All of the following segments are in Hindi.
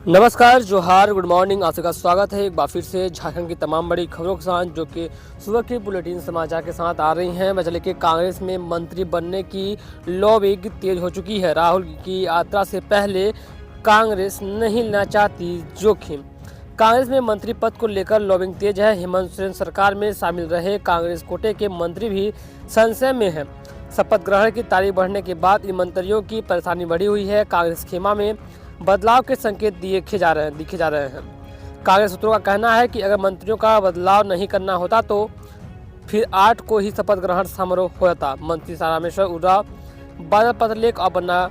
नमस्कार, जोहार, गुड मॉर्निंग। आप सबका स्वागत है एक बार फिर से झारखंड की तमाम बड़ी खबरों के साथ, जो कि सुबह की बुलेटिन समाचार के साथ आ रही हैं। वजह कि कांग्रेस में मंत्री बनने की लॉबिंग तेज हो चुकी है। राहुल की यात्रा से पहले कांग्रेस नहीं लेना चाहती जोखिम। कांग्रेस में मंत्री पद को लेकर लॉबिंग तेज है। हेमंत सोरेन सरकार में शामिल रहे कांग्रेस कोटे के मंत्री भी संशय में हैं। शपथ ग्रहण की तारीख बढ़ने के बाद इन मंत्रियों की परेशानी बढ़ी हुई है। कांग्रेस खेमा में बदलाव के संकेत दिखे जा रहे हैं। कांग्रेस सूत्रों का कहना है कि अगर मंत्रियों का बदलाव नहीं करना होता तो फिर 8 को ही शपथ ग्रहण समारोह होता। मंत्री रामेश्वर उरांव, बादल पत्रलेख और बन्ना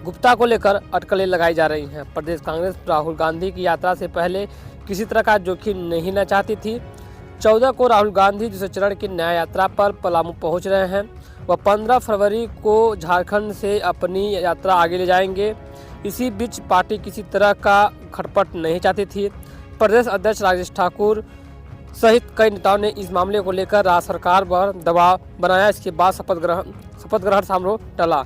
गुप्ता को लेकर अटकलें लगाई जा रही हैं। प्रदेश कांग्रेस राहुल गांधी की यात्रा से पहले किसी तरह का जोखिम नहीं लेना चाहती थी। 14 को राहुल गांधी दूसरे चरण की न्याय यात्रा पर पलामू पहुंच रहे हैं। वह 15 फरवरी को झारखंड से अपनी यात्रा आगे ले जाएंगे। इसी बीच पार्टी किसी तरह का खटपट नहीं चाहती थी। प्रदेश अध्यक्ष राजेश ठाकुर सहित कई नेताओं ने इस मामले को लेकर राज्य सरकार पर दबाव बनाया। इसके बाद शपथ ग्रहण समारोह टला।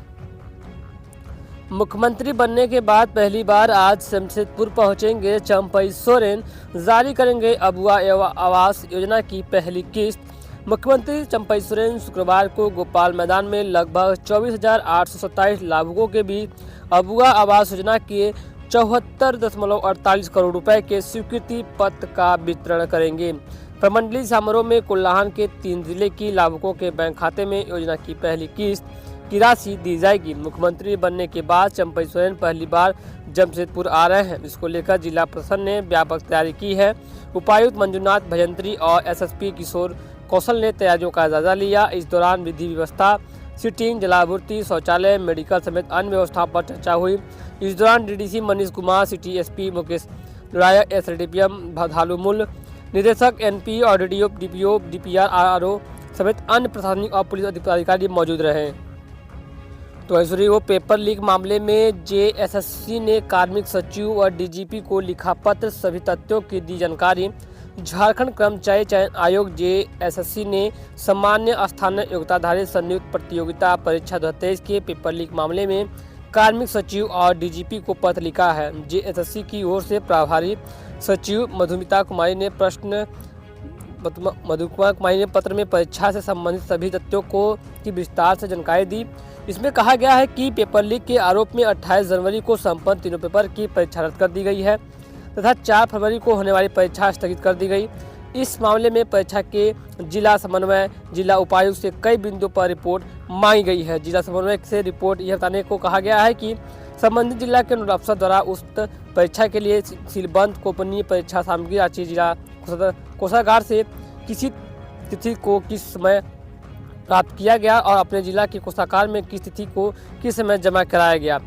मुख्यमंत्री बनने के बाद पहली बार आज जमशेदपुर पहुंचेंगे चंपई सोरेन। जारी करेंगे अबुआ आवास योजना की पहली किस्त। मुख्यमंत्री चंपई सोरेन शुक्रवार को गोपाल मैदान में लगभग 24,827 लाभुकों के बीच अबुआ आवास योजना के 74.48 करोड़ रुपए के स्वीकृति पत्र का वितरण करेंगे। प्रमंडलीय समारोह में कोल्हान के 3 जिले की लाभुकों के बैंक खाते में योजना की पहली किस्त की राशि दी जाएगी। मुख्यमंत्री बनने के बाद चंपई सोरेन पहली बार जमशेदपुर आ रहे हैं। इसको लेकर जिला प्रशासन ने व्यापक तैयारी की है। उपायुक्त मंजुनाथ भजंत्री और एसएसपी किशोर कौशल ने तैयारियों का जायजा लिया। इस दौरान विधि व्यवस्था, सीटिंग, जलापूर्ति, शौचालय, मेडिकल समेत अन्य व्यवस्था पर चर्चा हुई। इस दौरान DDC Manish Kumar, city SP Mukesh Nayak, SDPM Bhalumul, निदेशक एनपी और डीपीओ, डीपीआर, आरओ समेत अन्य प्रशासनिक और पुलिस अधिकारी मौजूद रहे। तो ऐसे वो पेपर लीक मामले में जेएसएससी ने कार्मिक सचिव और डीजीपी को लिखा पत्र, सभी तथ्यों की दी जानकारी। झारखंड कर्मचारी चयन आयोग जेएसएससी ने सामान्य स्थानीय योग्यताधारी संयुक्त प्रतियोगिता परीक्षा 2023 के पेपर लीक मामले में कार्मिक सचिव और डीजीपी को पत्र लिखा है। जेएसएससी की ओर से प्रभारी सचिव मधुमिता कुमारी ने पत्र में परीक्षा से संबंधित सभी तथ्यों की विस्तार से जानकारी दी। इसमें कहा गया है कि पेपर लीक के आरोप में 28 जनवरी को संपन्न तीनों पेपर की परीक्षा रद्द कर दी गई है तथा 4 फरवरी को होने वाली परीक्षा स्थगित कर दी गई। इस मामले में परीक्षा के जिला समन्वय, जिला उपायुक्त से कई बिंदुओं पर रिपोर्ट मांगी गई है। जिला समन्वय से रिपोर्ट यह बताने को कहा गया है कि संबंधित जिला के नोडल अफसर द्वारा उक्त परीक्षा के लिए सीलबंद गोपनीय परीक्षा सामग्री राशि जिला कोषागार से किसी तिथि को किस समय प्राप्त किया गया और अपने जिला के कोषागार में किस तिथि को किस समय जमा कराया गया।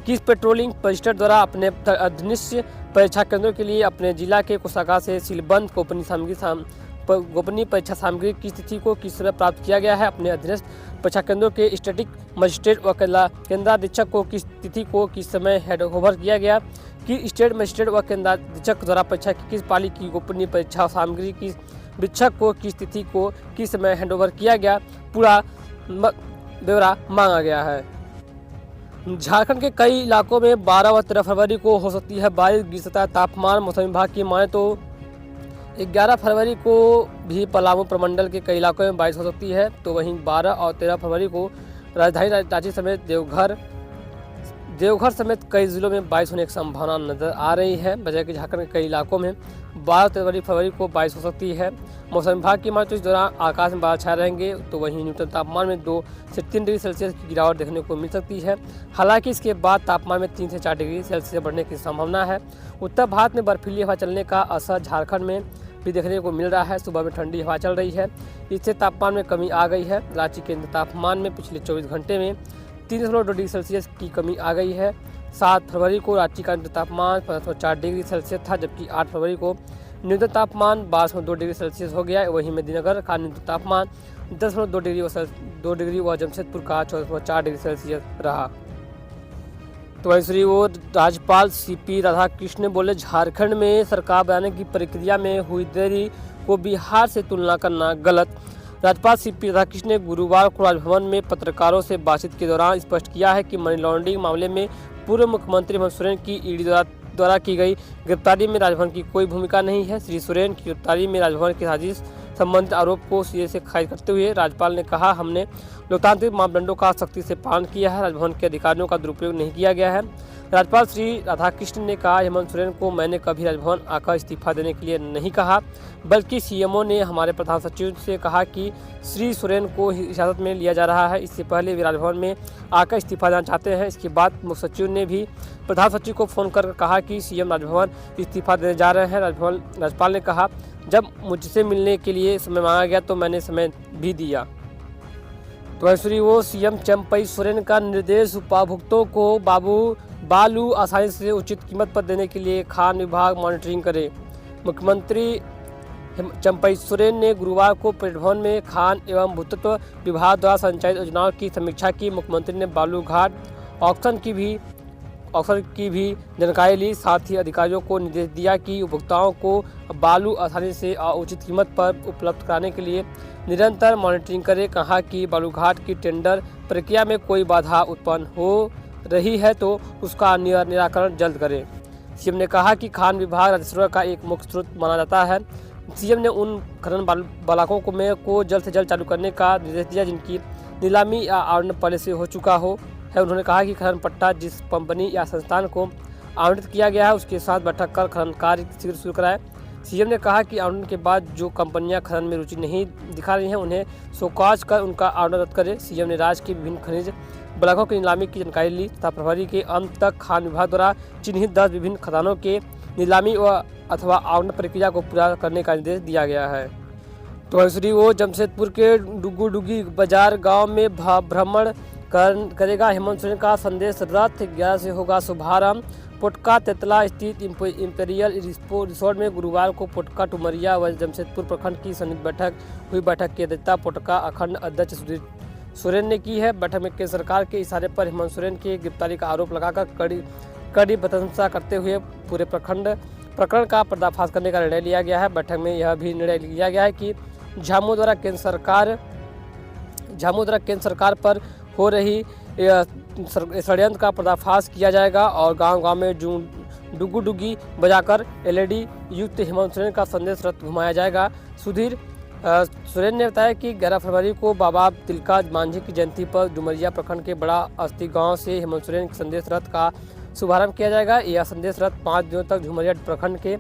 किस पेट्रोलिंग रजिस्टर द्वारा अपने अधीनस्थ परीक्षा केंद्रों के लिए अपने जिला के कोषागार से सीलबंद गोपनीय परीक्षा सामग्री किस तिथि को किस समय प्राप्त किया गया है। अपने अधीनस्थ परीक्षा केंद्रों के स्टैटिक मजिस्ट्रेट व केंद्राधीक्षक को किस तिथि को किस समय हैंडओवर किया गया। कि स्टेट मजिस्ट्रेट व केंद्राधीक्षक द्वारा परीक्षा की किस पाली की गोपनीय परीक्षा सामग्री की वीक्षक को किस तिथि को किस समय हैंडओवर किया गया, पूरा ब्यौरा मांगा गया है। झारखंड के कई इलाकों में 12 व 13 फरवरी को हो सकती है बारिश। गिर सकता है तापमान। मौसम विभाग की माने तो 11 फरवरी को भी पलामू प्रमंडल के कई इलाकों में बारिश हो सकती है। तो वहीं 12 और 13 फरवरी को राजधानी रांची समेत देवघर समेत कई जिलों में बारिश होने की संभावना नजर आ रही है। वजह कि झारखंड के कई इलाकों में 12 फरवरी को बारिश हो सकती है। मौसम विभाग की माने तो इस दौरान आकाश में बादल छाए रहेंगे। तो वहीं न्यूनतम तापमान में 2 से 3 डिग्री सेल्सियस की गिरावट देखने को मिल सकती है। हालांकि इसके बाद तापमान में 3 से 4 डिग्री सेल्सियस बढ़ने की संभावना है। उत्तर भारत में बर्फीली हवा चलने का असर झारखंड में भी देखने को मिल रहा है। सुबह में ठंडी हवा चल रही है, इससे तापमान में कमी आ गई है। रांची के तापमान में पिछले 24 घंटे में 3.2 डिग्री सेल्सियस की कमी आ गई है। 7 फरवरी को रांची का तापमान 15.4 डिग्री सेल्सियस था, जबकि 8 फरवरी को न्यूनतम तापमान 12.2 डिग्री सेल्सियस हो गया। वहीं मेदिनीनगर का न्यूनतम तापमान 10.2 डिग्री व जमशेदपुर का 14.4 डिग्री सेल्सियस रहा। तो ऐसे वो राज्यपाल सीपी राधाकृष्णन बोले, झारखंड में सरकार बनाने की प्रक्रिया में हुई देरी को बिहार से तुलना करना गलत। राज्यपाल सीपी राधाकृष्णन ने गुरुवार को राजभवन में पत्रकारों से बातचीत के दौरान स्पष्ट किया है कि मनी लॉन्ड्रिंग मामले में पूर्व मुख्यमंत्री हेमंत सोरेन की ईडी द्वारा की गई गिरफ्तारी में राजभवन की कोई भूमिका नहीं है। श्री सोरेन की गिरफ्तारी में राजभवन की साजिश संबंधित आरोप को सिरे से खारिज करते हुए राज्यपाल ने कहा, हमने लोकतांत्रिक मापदंडों का सख्ती से पालन किया है, राजभवन के अधिकारियों का दुरुपयोग नहीं किया गया है। राज्यपाल श्री राधाकृष्णन ने कहा, हेमंत सोरेन को मैंने कभी राजभवन आकर इस्तीफा देने के लिए नहीं कहा, बल्कि सीएमओ ने हमारे प्रधान सचिव से कहा कि श्री सोरेन को हिरासत में लिया जा रहा है। इससे पहले वे राजभवन में आकर इस्तीफा देना चाहते हैं। इसके बाद मुख्य सचिव ने भी प्रधान सचिव को फोन कर कहा कि सीएम राजभवन इस्तीफा देने जा रहे हैं। राज्यपाल ने कहा, जब मुझसे मिलने के लिए समय मांगा गया तो मैंने समय भी दिया। तो ऐसे वो सीएम चंपई सोरेन का निर्देश, उपभोक्ताओं को बालू आसानी से उचित कीमत पर देने के लिए खान विभाग मॉनिटरिंग करे। मुख्यमंत्री चंपई सोरेन ने गुरुवार को परिवहन में खान एवं भूतत्व विभाग द्वारा संचालित योजनाओं की समीक्षा की। मुख्यमंत्री ने बालू घाट ऑक्शन की भी जानकारी ली। साथ ही अधिकारियों को निर्देश दिया कि उपभोक्ताओं को बालू आसानी से उचित कीमत पर उपलब्ध कराने के लिए निरंतर मॉनिटरिंग करें। कहा कि बालूघाट की टेंडर प्रक्रिया में कोई बाधा उत्पन्न हो रही है तो उसका निराकरण जल्द करें। सीएम ने कहा कि खान विभाग राजस्व का एक मुख्य स्रोत माना जाता है। सीएम ने उन खनन ब्लॉकों को जल्द से जल्द चालू करने का निर्देश दिया जिनकी नीलामी या आवंटन पहले से हो चुका है। उन्होंने कहा कि खनन पट्टा जिस कंपनी या संस्थान को आवंटित किया गया है उसके साथ बैठक कर खनन कार्य शीघ्र शुरू कराएं। सीएम ने कहा कि आवंटन के बाद जो कंपनियां खनन में रुचि नहीं दिखा रही हैं उन्हें शोकॉज कर उनका आवंटन रद्द करें। सीएम ने राज्य के विभिन्न खनिज ब्लॉकों की नीलामी की जानकारी ली तथा फरवरी के अंत तक खान विभाग द्वारा चिन्हित 10 विभिन्न खदानों के नीलामी अथवा आवंटन प्रक्रिया को पूरा करने का निर्देश दिया गया है। तो ऐसे वो जमशेदपुर के डुगुडुगी बाजार गाँव में भ्रमण करेगा। हेमंत सोरेन का संदेश रथ 11 से होगा शुभारंभ। पोटका तेतला स्थित इंपेरियल रिसोर्ट में गुरुवार को पोटका टुमरिया व जमशेदपुर प्रखंड की संयुक्त बैठक की अध्यक्षता पोटका अखंड अध्यक्ष सुधीर सोरेन ने की है। बैठक में केंद्र सरकार के इशारे पर हेमंत सोरेन की गिरफ्तारी का आरोप लगाकर कड़ी प्रशंसा करते हुए पूरे प्रकरण का पर्दाफाश करने का निर्णय लिया गया है। बैठक में यह भी निर्णय लिया गया है कि झामू द्वारा केंद्र सरकार पर हो रही षड्यंत्र का पर्दाफाश किया जाएगा और गांव-गांव में डुगुडुगी बजाकर एलईडी युक्त हेमंत सोरेन का संदेश रथ घुमाया जाएगा। सुधीर सोरेन ने बताया कि 11 फरवरी को बाबा तिलका मांझी की जयंती पर डुमरिया प्रखंड के बड़ा अस्ती गांव से हेमंत सोरेन के संदेश रथ का शुभारंभ किया जाएगा। यह संदेश रथ 5 दिनों तक डुमरिया प्रखंड के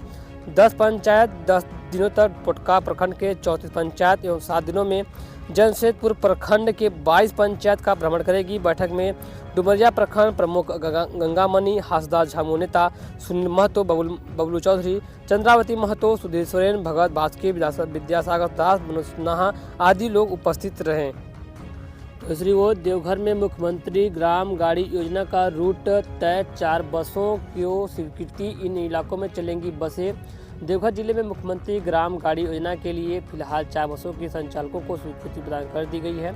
10 पंचायत, 10 दिनों तक पोटका प्रखंड के 34 पंचायत एवं 7 दिनों में जमशेदपुर प्रखंड के 22 पंचायत का भ्रमण करेगी। बैठक में डुमरिया प्रखंड प्रमुख गंगामणि, हासदार झामू नेता सुनील महतो, बबलू चौधरी, चंद्रावती महतो, सुधीर सोरेन, भगत बास्के, विद्यासागर दास, मनोज सिन्हा आदि लोग उपस्थित रहे। दूसरी ओर देवघर में मुख्यमंत्री ग्राम गाड़ी योजना का रूट तय, 4 बसों की स्वीकृति। इन इलाकों में चलेंगी बसें। देवघर जिले में मुख्यमंत्री ग्राम गाड़ी योजना के लिए फिलहाल 4 बसों के संचालकों को स्वीकृति प्रदान कर दी गई है।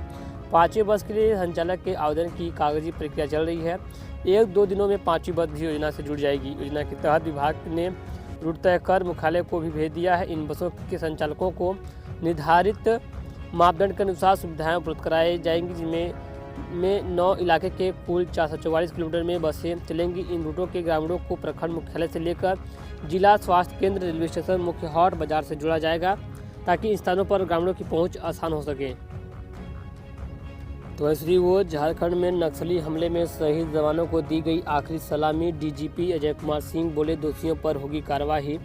5वीं बस के लिए संचालक के आवेदन की कागजी प्रक्रिया चल रही है। 1-2 दिनों में 5वीं बस भी योजना से जुड़ जाएगी। योजना के तहत विभाग ने रूट तय कर मुख्यालय को भी भेज दिया है। इन बसों के संचालकों को निर्धारित मापदंड के अनुसार सुविधाएं उपलब्ध कराई जाएंगी, जिनमें 9 इलाके के कुल 444 किलोमीटर में बसें चलेंगी। इन रूटों के ग्रामीणों को प्रखंड मुख्यालय से लेकर जिला स्वास्थ्य केंद्र, रेलवे स्टेशन, मुख्य हाट, बाजार से जोड़ा जाएगा ताकि इन स्थानों पर ग्रामीणों की पहुंच आसान हो सके। तो ऐसी वो झारखंड में नक्सली हमले में शहीद जवानों को दी गई आखिरी सलामी। डीजीपी अजय कुमार सिंह बोले, दोषियों पर होगी कार्रवाई।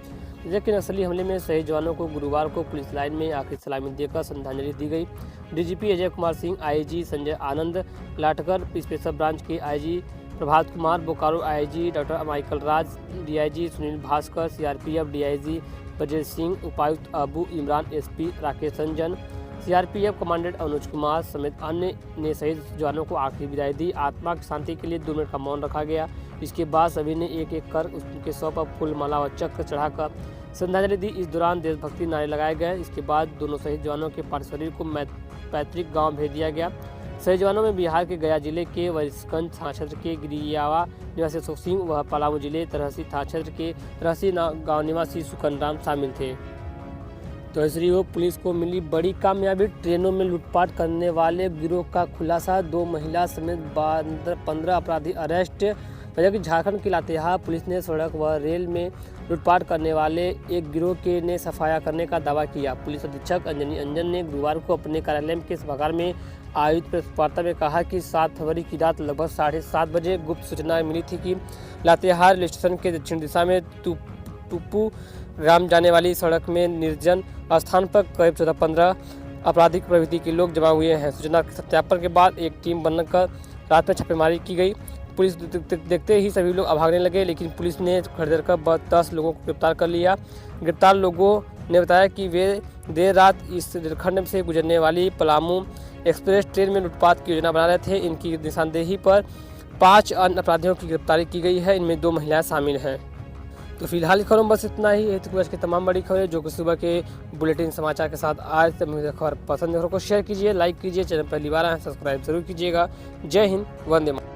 जबकि नक्सली हमले में शहीद जवानों को गुरुवार को पुलिस लाइन में आखिरी सलामी देकर श्रद्धांजलि दी गई। DGP Ajay Kumar Singh, IG Sanjay Anand Latkar, special branch के IG Prabhat Kumar, Bokaro IG doctor Michael Raj, DIG Sunil Bhaskar, CRPF DIG Brajesh Singh, उपायुक्त Abu Imran, SP Rakesh Ranjan, CRPF commandant Anuj Kumar समेत अन्य ने शहीद जवानों को आखिरी विदाई दी। आत्मा की शांति के लिए 2 मिनट का मौन रखा गया। इसके बाद सभी ने एक-एक कर उनके शव पर फूल, माला व चक्र चढ़ाकर श्रद्धांजलि दी। इस दौरान देशभक्ति नारे लगाए गए। इसके बाद दोनों शहीद जवानों के पार्थिव शरीर को पैतृक गाँव भेज दिया गया। शहीद जवानों में बिहार के गया जिले के वरिष्ठगंज थाना क्षेत्र के गिरियावा निवासी अशोक सिंह व पलामू जिले तरहसी थाना क्षेत्र के तरहसी गाँव निवासी सुकन राम शामिल थे। तो ऐसी वो पुलिस को मिली बड़ी कामयाबी। ट्रेनों में लूटपाट करने वाले गिरोह का खुलासा। 2 महिला समेत 15 अपराधी अरेस्ट। वजह कि झारखंड की लातेहार पुलिस ने सड़क व रेल में लूटपाट करने वाले एक गिरोह के ने सफाया करने का दावा किया। पुलिस अधीक्षक अंजनी अंजन ने गुरुवार को अपने कार्यालय के सभागार में आयोजित प्रेस वार्ता में कहा कि 7 फरवरी की रात लगभग 7:30 बजे गुप्त सूचना मिली थी कि लातेहार रेल स्टेशन के दक्षिण दिशा में टुप्पू ग्राम जाने वाली सड़क में निर्जन स्थान पर करीब 14-15 आपराधिक प्रवृत्ति के लोग जमा हुए हैं। सूचना के सत्यापन के बाद एक टीम बनकर रात में छापेमारी की गई। पुलिस देखते ही सभी लोग भागने लगे, लेकिन पुलिस ने खड़ेर कर 10 लोगों को गिरफ्तार कर लिया। गिरफ्तार लोगों ने बताया कि वे देर रात इस रेलखंड से गुजरने वाली पलामू एक्सप्रेस ट्रेन में लूटपाट की योजना बना रहे थे। इनकी निशानदेही पर 5 अन्य अपराधियों की गिरफ्तारी की गई है, इनमें 2 महिलाएं शामिल हैं। तो फिलहाल की खबरों में बस इतना ही। आज की तमाम बड़ी खबरें जो कि सुबह के बुलेटिन समाचार के साथ आज तक मुझे खबर पसंद है, खबरों को शेयर कीजिए, लाइक कीजिए, चैनल पहली बार आए सब्सक्राइब जरूर कीजिएगा। जय हिंद, वंदे मातरम।